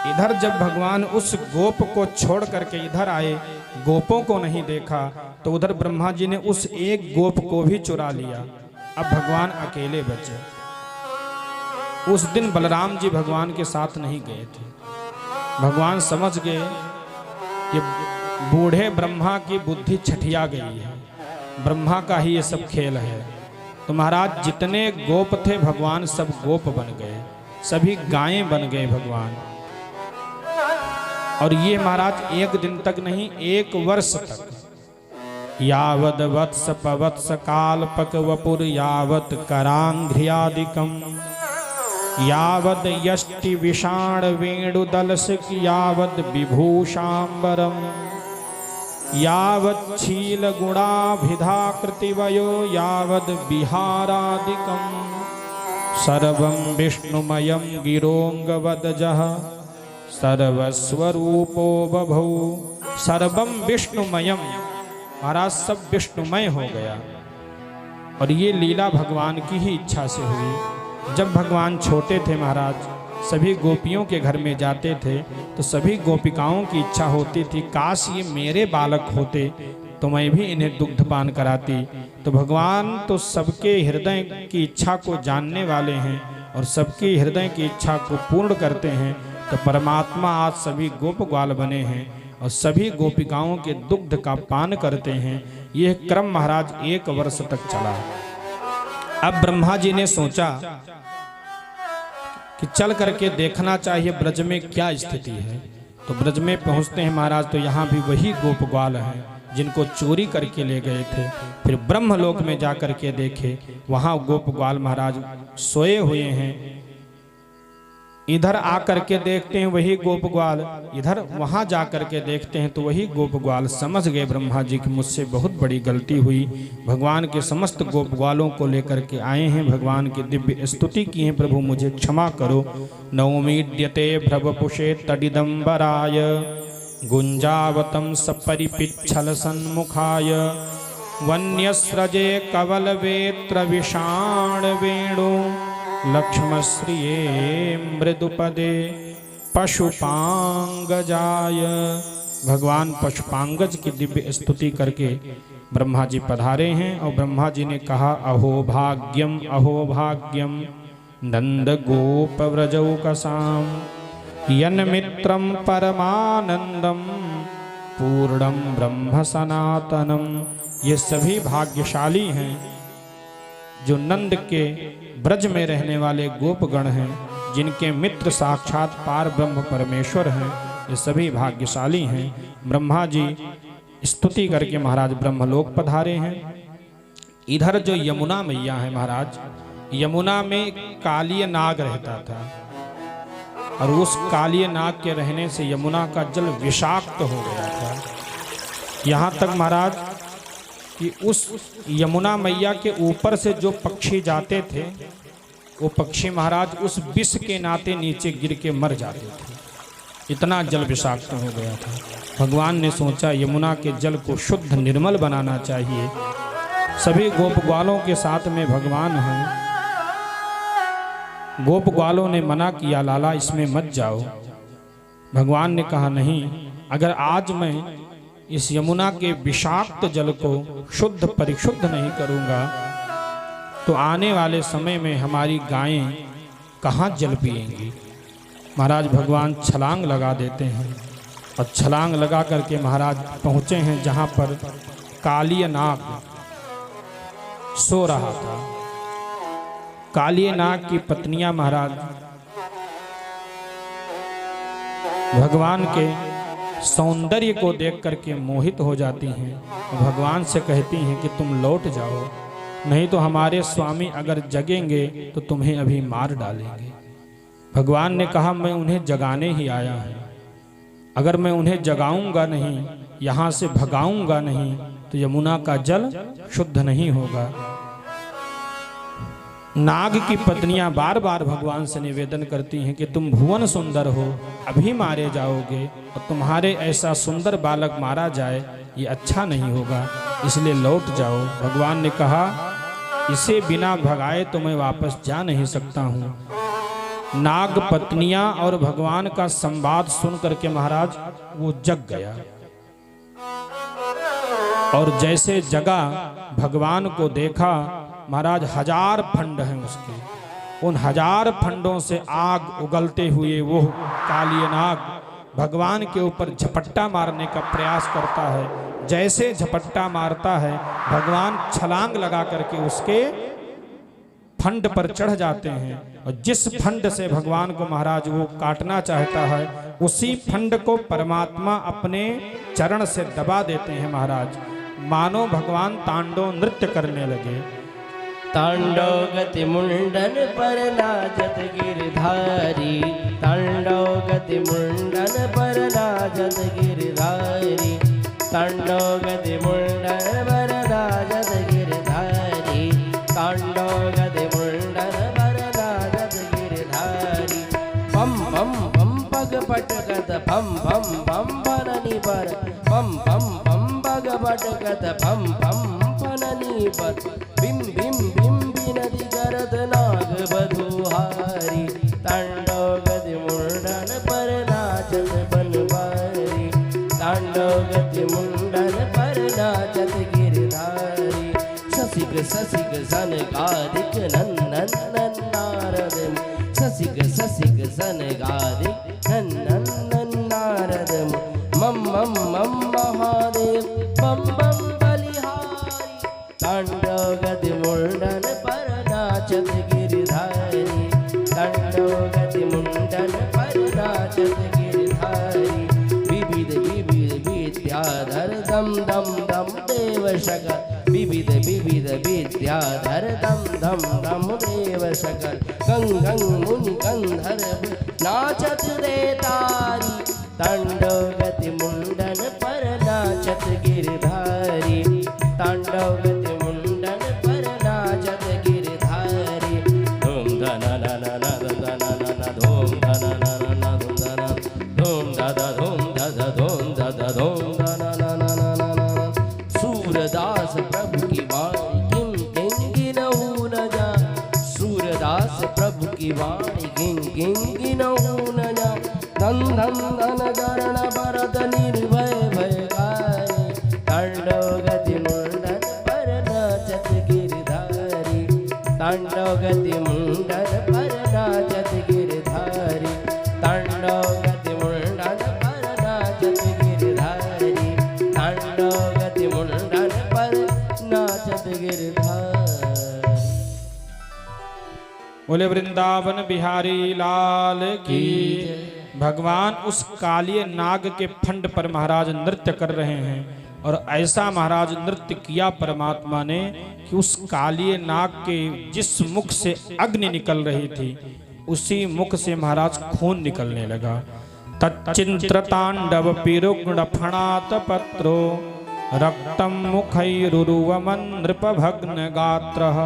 इधर जब भगवान उस गोप को छोड़ करके इधर आए, गोपों को नहीं देखा, तो उधर ब्रह्मा जी ने उस एक गोप को भी चुरा लिया। अब भगवान अकेले बचे। उस दिन बलराम जी भगवान के साथ नहीं गए थे। भगवान समझ गए ये बूढ़े ब्रह्मा की बुद्धि छठिया गई है, ब्रह्मा का ही ये सब खेल है। तो महाराज जितने गोप थे भगवान सब गोप बन गए, सभी गायें बन गए भगवान। और ये महाराज एक दिन तक नहीं, एक वर्ष तक, यावद वत्स पवत्स कालपक वपुर यावत करांघ्रियादिकम यावद यष्टि विषाण वेणुदलसिक यावद विभूषांबरम यावद छील गुणाभिधाकृतिवयो यावद विहारादिकम सर्वं विष्णुमयं गिरोंगवदजः सर्वस्वरूपो बभौ। सर्वं विष्णुमयम, महाराज सब विष्णुमय हो गया। और ये लीला भगवान की ही इच्छा से हुई। जब भगवान छोटे थे महाराज, सभी गोपियों के घर में जाते थे तो सभी गोपिकाओं की इच्छा होती थी काश ये मेरे बालक होते तो मैं भी इन्हें दुग्धपान कराती। तो भगवान तो सबके हृदय की इच्छा को जानने वाले हैं और सबके हृदय की इच्छा को पूर्ण करते हैं। तो परमात्मा आज सभी गोप ग्वाल बने हैं और सभी गोपिकाओं के दुग्ध का पान करते हैं। यह क्रम महाराज 1 वर्ष तक चला। अब ब्रह्मा जी ने सोचा कि चल करके देखना चाहिए ब्रज में क्या स्थिति है। तो ब्रज में पहुंचते हैं महाराज, तो यहाँ भी वही गोप ग्वाल हैं जिनको चोरी करके ले गए थे। फिर ब्रह्मलोक में जा करके देखे, वहाँ गोप ग्वाल महाराज सोए हुए हैं। इधर आकर के देखते हैं वही गोप ग्वाल, इधर वहां जा करके देखते हैं तो वही गोप ग्वाल। समझ गए ब्रह्मा जी कि मुझसे बहुत बड़ी गलती हुई। भगवान के समस्त गोप ग्वालों को लेकर के आए हैं, भगवान की दिव्य स्तुति की है, प्रभु मुझे क्षमा करो। नौमीड्यते भ्रवपुषे तडिदंबराय गुंजावतम सपरिपिच्छल सन्मुखाय वन्यस्रजे कवलवेत्र विषाण वेणु लक्ष्मश्रिये मृदुपदे पशुपांगजाय। भगवान पशुपांगज की दिव्य स्तुति करके ब्रह्मा जी पधारे हैं और ब्रह्मा जी ने कहा अहो भाग्यम नंद गोप व्रजौकसाम यन्मित्रम परमानंदम पूर्णम ब्रह्म सनातनम। ये सभी भाग्यशाली हैं जो नंद के ब्रज में रहने वाले गोपगण हैं, जिनके मित्र साक्षात पार ब्रह्म परमेश्वर हैं। ये सभी भाग्यशाली हैं। ब्रह्मा जी स्तुति करके महाराज ब्रह्मलोक पधारे हैं। इधर जो यमुना मैया है महाराज, यमुना में कालिय नाग रहता था और उस कालिय नाग के रहने से यमुना का जल विषाक्त हो गया था। यहाँ तक महाराज कि उस यमुना मैया के ऊपर से जो पक्षी जाते थे, वो पक्षी महाराज उस विष के नाते नीचे गिर के मर जाते थे। इतना जल विषाक्त हो गया था। भगवान ने सोचा यमुना के जल को शुद्ध निर्मल बनाना चाहिए। सभी गोप ग्वालों के साथ में भगवान हैं। गोप ग्वालों ने मना किया, लाला इसमें मत जाओ। भगवान ने कहा नहीं, अगर आज मैं इस यमुना के विषाक्त जल को शुद्ध परिशुद्ध नहीं करूंगा तो आने वाले समय में हमारी गायें कहाँ जल पिएंगी। महाराज भगवान छलांग लगा देते हैं और छलांग लगा करके महाराज पहुँचे हैं जहाँ पर कालिय नाग सो रहा था। कालिय नाग की पत्नियां महाराज भगवान के सौंदर्य को देख करके मोहित हो जाती हैं। भगवान से कहती हैं कि तुम लौट जाओ, नहीं तो हमारे स्वामी अगर जगेंगे तो तुम्हें अभी मार डालेंगे। भगवान ने कहा मैं उन्हें जगाने ही आया हूँ, अगर मैं उन्हें जगाऊंगा नहीं, यहाँ से भगाऊंगा नहीं तो यमुना का जल शुद्ध नहीं होगा। नाग की पत्नियां बार बार भगवान से निवेदन करती हैं कि तुम भुवन सुंदर हो, अभी मारे जाओगे और तुम्हारे ऐसा सुंदर बालक मारा जाए ये अच्छा नहीं होगा, इसलिए लौट जाओ। भगवान ने कहा इसे बिना भगाए तो मैं वापस जा नहीं सकता हूँ। नाग पत्नियां और भगवान का संवाद सुन करके महाराज वो जग गया और जैसे जगा भगवान को देखा। महाराज 1000 फंड हैं उसके, उन 1000 फंडों से आग उगलते हुए वो कालिय नाग भगवान के ऊपर झपट्टा मारने का प्रयास करता है। जैसे झपट्टा मारता है भगवान छलांग लगा करके उसके फंड पर चढ़ जाते हैं और जिस फंड से भगवान को महाराज वो काटना चाहता है उसी फंड को परमात्मा अपने चरण से दबा देते हैं। महाराज मानो भगवान तांडव नृत्य करने लगे। तांडव गति मुंडन पर नाचत गिरधारी, तांडव गति मुंडन पर नाचत गिरधारी, तांडव गति मुंडन पर नाचत गिरधारी, तांडव गति मुंडन पर नाचत गिरधारी। पम पम पम पग पटकत पम पम पम पननी पर, पम पम पम पग पटकत पम पम पननी पर, बिम बिम बिम बिनति करत नाग बधुहारी, तांडव गति मुंडन पर नाचत बनवारी, तांडव गति मुंडन पर नाचत ससिक सनकादिक नंदन नारद ससिक सनकादिक नंदन नारद मम मम मम महादेव बम बम बलिहारी तांडव गति मुंडन पर नाचत गिरधारी तांडव गति मुंडन पर नाचत गिरधारी विविध विविध विद्याधर दम दम दम देव शकल विविध विविध विद्याधर दम दम दम देव सकल गंग गंग मुनि गंधर्व नाचत रे तारी तांडव गति मुंडन पर नाचत गिरधारी तांडव गति मुंडन पर नाचत गिरधारी धूम धन नन नद धन नन धूम धन नन नद धन धूम दद धूम दद धूम दद धूम धन नन नन सूरदास प्रभु की वाणी किम किंगिनहु न जा सूरदास प्रभु की वाणी किं किंगिनहु न जा धन धन धन गण भरत निर्भय भयकारी तांडव गति मुंडन पर नाचत गिरधारी तांडव गति मुंडन पर नाचत गिरधारी तांडव गति मुंडन पर नाचत गिरधारी तांडव गति मुंडन पर नाचत गिरधारी। बोले वृंदावन बिहारी लाल की। भगवान उस कालिए नाग के फंड पर महाराज नृत्य कर रहे हैं और ऐसा महाराज नृत्य किया परमात्मा ने कि उस कालिए नाग के जिस मुख से अग्नि निकल रही थी उसी मुख से महाराज खून निकलने लगा। तच्चिंत्र तांडव पिरुग्ण फणात पत्रो रक्तम मुखैरुरुवमन् नृपभग्न गात्रः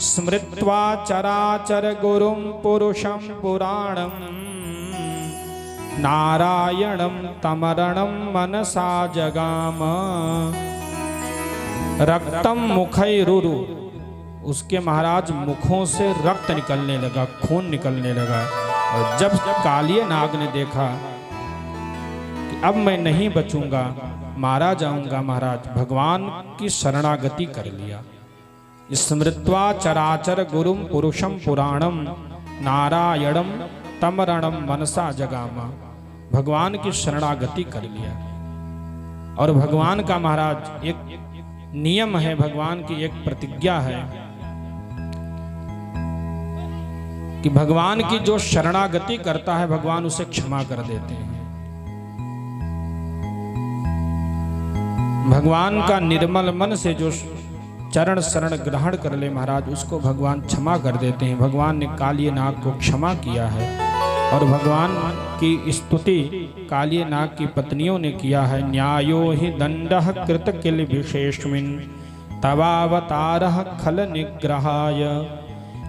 स्मृत्वा चराचर गुरुं पुरुषं पुराणं नारायणं तमरणं मनसा जगाम। रक्तम मुखैरुरु उसके महाराज मुखों से रक्त निकलने लगा, खून निकलने लगा। और जब कालिए नाग ने देखा कि अब मैं नहीं बचूंगा, मारा जाऊंगा, महाराज भगवान की शरणागति कर लिया। स्मृत्वा चराचर गुरुम पुरुषम पुराणम नारायणम तमरणम मनसा जगामा। भगवान की शरणागति कर लिया। और भगवान का महाराज एक नियम है, भगवान की एक प्रतिज्ञा है कि भगवान की जो शरणागति करता है भगवान उसे क्षमा कर देते हैं। भगवान का निर्मल मन से जो चरण शरण ग्रहण कर ले महाराज उसको भगवान क्षमा कर देते हैं। भगवान ने कालिए नाग को क्षमा किया है और भगवान की स्तुति कालिए नाग की पत्नियों ने किया है। न्यायो हि दंडः कृत किल विशेषमिन् तवावतारः खल निग्रहाय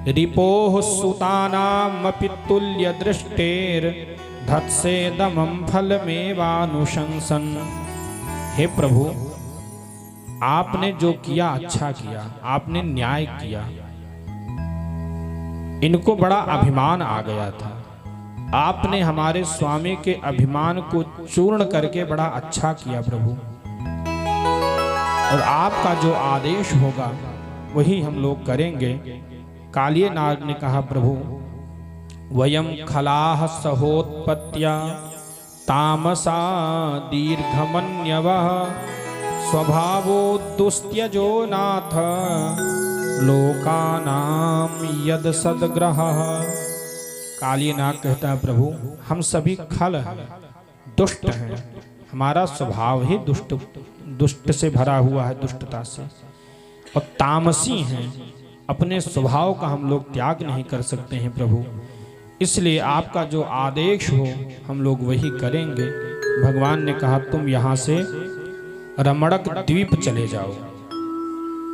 रिपोः सुतानामपि तुल्य दृष्टेर धत्से दमं फलमेवानुशंसन। हे प्रभु, आपने जो किया अच्छा किया, आपने न्याय किया। इनको बड़ा अभिमान आ गया था, आपने हमारे स्वामी के अभिमान को चूर्ण करके बड़ा अच्छा किया प्रभु। और आपका जो आदेश होगा वही हम लोग करेंगे। कालिए नाग ने कहा प्रभु वयम खलाह सहोत्पत्त्या तामसा दीर्घमन्यवः स्वभावो दुस्त्यजो नाथ लोकानाम यद सदग्रहः। कालिए नाग कहता है प्रभु हम सभी खल हैं, दुष्ट हैं, हमारा स्वभाव ही दुष्ट से भरा हुआ है, दुष्टता से, और तामसी हैं, अपने स्वभाव का हम लोग त्याग नहीं कर सकते हैं प्रभु। इसलिए आपका जो आदेश हो हम लोग वही करेंगे। भगवान ने कहा तुम यहाँ से रमणक द्वीप चले जाओ।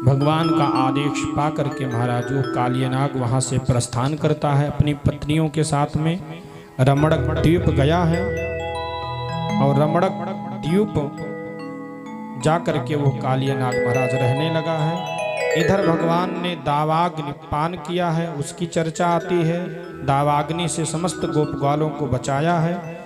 भगवान का आदेश पा करके महाराज वो कालिए नाग वहाँ से प्रस्थान करता है, अपनी पत्नियों के साथ में रमणक द्वीप गया है। और रमणक द्वीप जा करके वो कालिए नाग महाराज रहने लगा है। इधर भगवान ने दावाग्नि पान किया है, उसकी चर्चा आती है। दावाग्नि से समस्त गोप ग्वालों को बचाया है।